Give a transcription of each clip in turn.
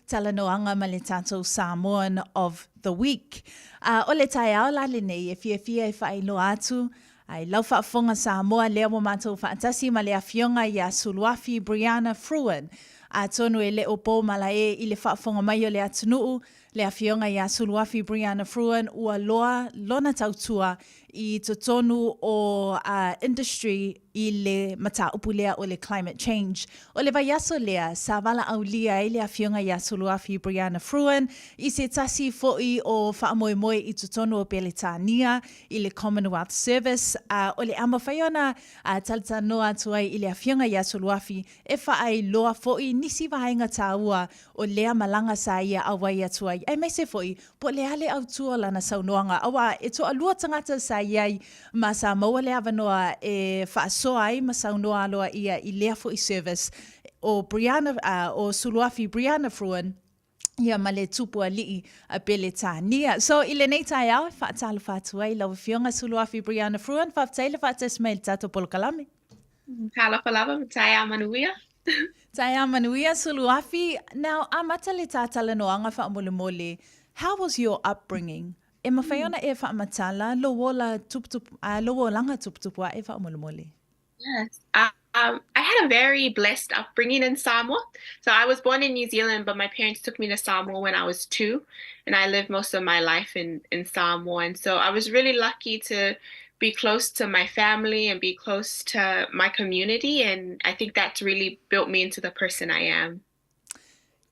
talanoanga ma le tātou Samoan of the Week. O le tai au lale nei, e fia e whaelo atu, ai lau whaafonga Samoa lea mo mātou whaatasi ma le awhionga i a Suluafi Brianna Fruean. A tonu e le opo mala i le whaafonga mai o le atunuu, le awhionga i a Suluafi Brianna Fruean ua loa lona tautua i tonu o industry i le mata upu lea o le climate change. O le vaiaso lea, sa wala au lia i le awhionga i a Suluafi Brianna Fruean, i se tasi foi o whaamoemoe i tonu o Peletania, i le Commonwealth Service, o le amawhaiona talatanoa tuai i le awhionga i a Suluafi, e whaai loa foi nisi wahainga tāua o lea malanga sa ia awai atuai. Ai mai se foi, po le ale au tua lana saunoanga, awa e toa lua tangata sa iai ma Samoa le avanoa e whaasoa ai ma saunoa aloa ia i lea foi service o o Suluafi Brianna Fruean, ia ma le tupua lii a Peletania. So i le nei tai au, whaatala whaatua lau whionga Suluafi Brianna Fruean, whaataile whaatasma i tato polokalame. Kala palava, tai a manuia. Tai a manuia Suluafi. Now, amata le tātala noanga whaamolemole, how was your upbringing? E mawhaiona e whaamatala, lo langa tuputupua e whaamolemole. Yes. I had a very blessed upbringing in Samoa. So I was born in New Zealand, but my parents took me to Samoa when I was 2, and I lived most of my life in Samoa. And so I was really lucky to be close to my family and be close to my community. And I think that's really built me into the person I am.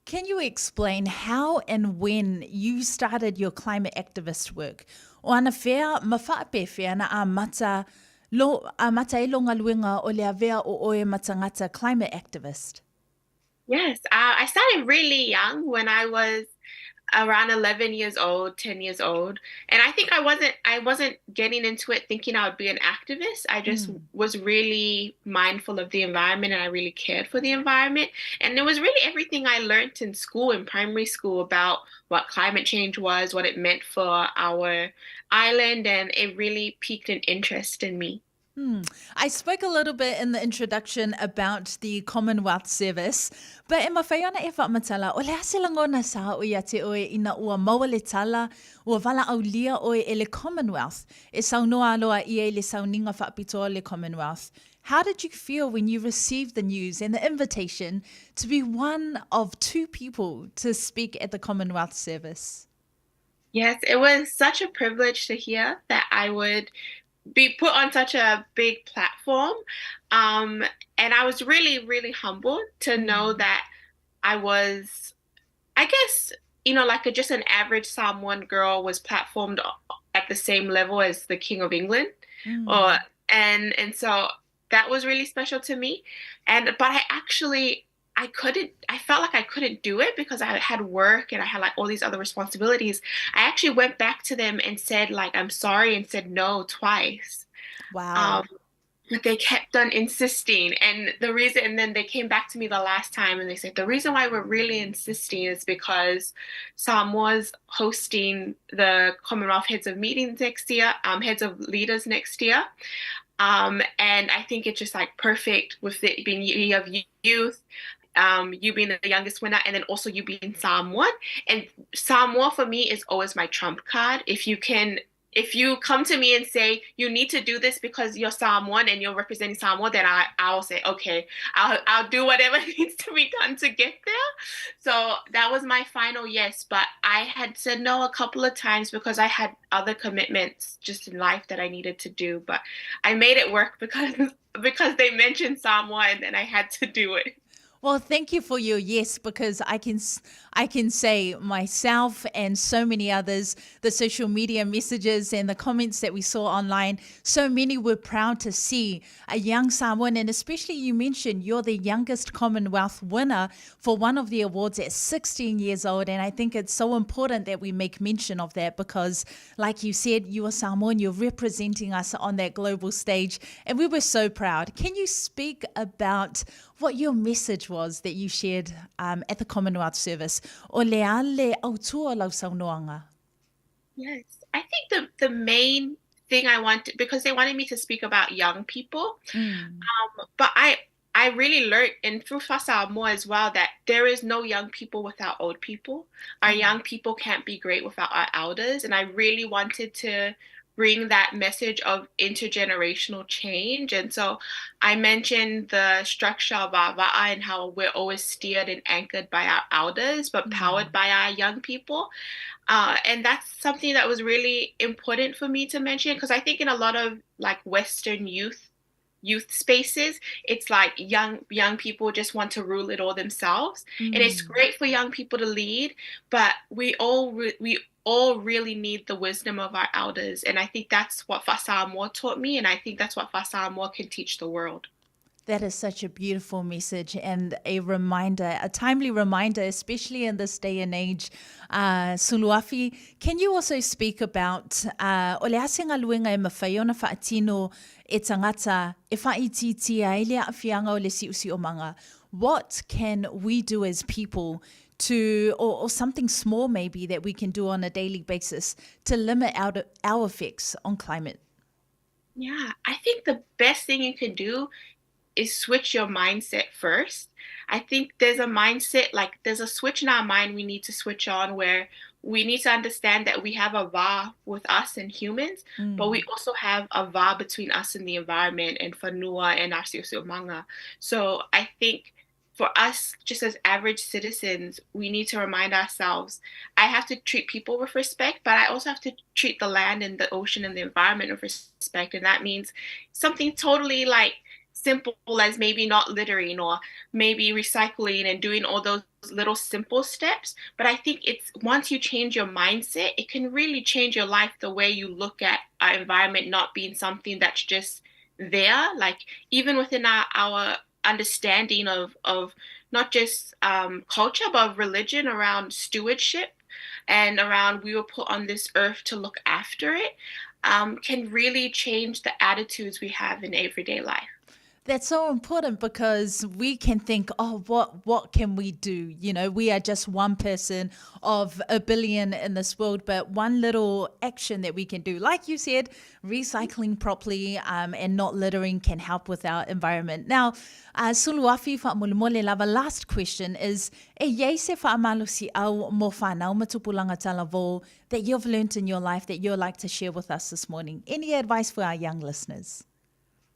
Can you explain how and when you started your climate activist work? O ana whea, mawhaape whea na a mata e longa luenga o le avea o oe matangata climate activist. Yes, I started really young when I was around 11 years old, 10 years old. And I think I wasn't getting into it thinking I would be an activist. I just was really mindful of the environment, and I really cared for the environment. And it was really everything I learned in school, in primary school, about what climate change was, what it meant for our island, and it really piqued an interest in me. I spoke a little bit in the introduction about the Commonwealth Service, but e mawhaiona e whaamatala, o le asilangona sa o ia te oe ina ua maua le tala, ua wala au lia oe e le Commonwealth, e saunoa aloa ia le sauninga whaapitoa le Commonwealth. How did you feel when you received the news and the invitation to be one of 2 people to speak at the Commonwealth Service? Yes, it was such a privilege to hear that I would be put on such a big platform. And I was really, really humbled to know that I was, I guess, like just an average Samoan girl was platformed at the same level as the King of England. And so that was really special to me. But I felt like I couldn't do it because I had work and I had like all these other responsibilities. I actually went back to them and said like, I'm sorry, and said no twice. Wow. But they kept on insisting. And then they came back to me the last time and they said, the reason why we're really insisting is because Samoa's hosting the Commonwealth Heads of Meetings next year, Heads of Leaders next year. And I think it's just like perfect with it being year of youth, you being the youngest winner, and then also you being Samoan. And Samoa for me is always my trump card. If you come to me and say you need to do this because you're Samoan and you're representing Samoa, then I'll say okay, I'll do whatever needs to be done to get there. So that was my final yes, but I had said no a couple of times because I had other commitments just in life that I needed to do. But I made it work because they mentioned Samoa, and then I had to do it. Well, thank you for your yes, because I can say myself and so many others, the social media messages and the comments that we saw online, so many were proud to see a young Samoan, and especially you mentioned you're the youngest Commonwealth winner for one of the awards at 16 years old. And I think it's so important that we make mention of that because, like you said, you are Samoan, you're representing us on that global stage, and we were so proud. Can you speak about what your message was that you shared at the Commonwealth Service? O le autua lau saunoanga. Yes, I think the main thing I wanted, because they wanted me to speak about young people, but I really learned and through Samoa as well that there is no young people without old people. Our young people can't be great without our elders. And I really wanted to bring that message of intergenerational change. And so I mentioned the structure of our va'a and how we're always steered and anchored by our elders, but powered by our young people. And that's something that was really important for me to mention because I think in a lot of like Western youth spaces, it's like young people just want to rule it all themselves, and it's great for young people to lead, but we all really need the wisdom of our elders, and I think that's what Samoa taught me, and I think that's what Samoa can teach the world. That is such a beautiful message and a reminder, a timely reminder, especially in this day and age. Suluafi, can you also speak about o le asenga luenga e mawhai ona whaatino e tangata e whaititia e lea awhianga o le siusi o manga? What can we do as people to, or something small maybe that we can do on a daily basis to limit our effects on climate? Yeah, I think the best thing you can do is switch your mindset first. I think there's a mindset, like there's a switch in our mind we need to switch on where we need to understand that we have a va with us and humans, but we also have a va between us and the environment and whanua and our siusiomanga. So I think for us, just as average citizens, we need to remind ourselves, I have to treat people with respect, but I also have to treat the land and the ocean and the environment with respect. And that means something totally like simple as maybe not littering or maybe recycling and doing all those little simple steps. But I think it's once you change your mindset, it can really change your life, the way you look at our environment not being something that's just there. Like even within our understanding of not just culture, but of religion around stewardship and around we were put on this earth to look after it, can really change the attitudes we have in everyday life. That's so important because we can think, oh, what can we do? You know, we are just one person of a billion in this world, but one little action that we can do, like you said, recycling properly and not littering can help with our environment. Now, Suluafi whaamole lava, last question is, e yei se whaamalusi au mo whanau matupulanga talavo that you've learned in your life that you'd like to share with us this morning? Any advice for our young listeners?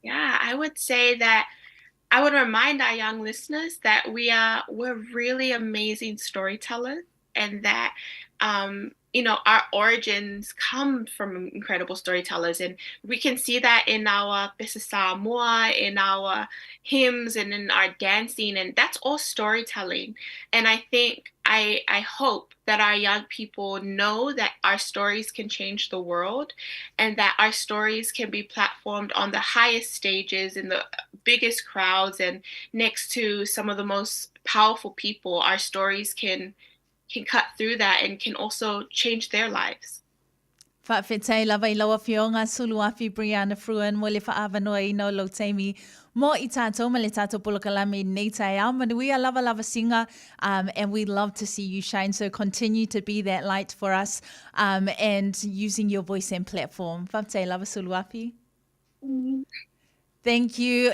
Yeah, I would say that I would remind our young listeners that we're really amazing storytellers, and that our origins come from incredible storytellers, and we can see that in our Pesa Samoa, in our hymns, and in our dancing, and that's all storytelling. And I think I hope that our young people know that our stories can change the world, and that our stories can be platformed on the highest stages in the biggest crowds and next to some of the most powerful people. Our stories can cut through that and can also change their lives. Whaafetai lava I lawa whionga Suluafi Brianna Fruean mo le whaawanoa I no lo teimi mo I tātou ma le tātou polokalame nei tai au manuia lava singer, and we love to see you shine, so continue to be that light for us and using your voice and platform. Whaafetai lava Suluafi. Thank you.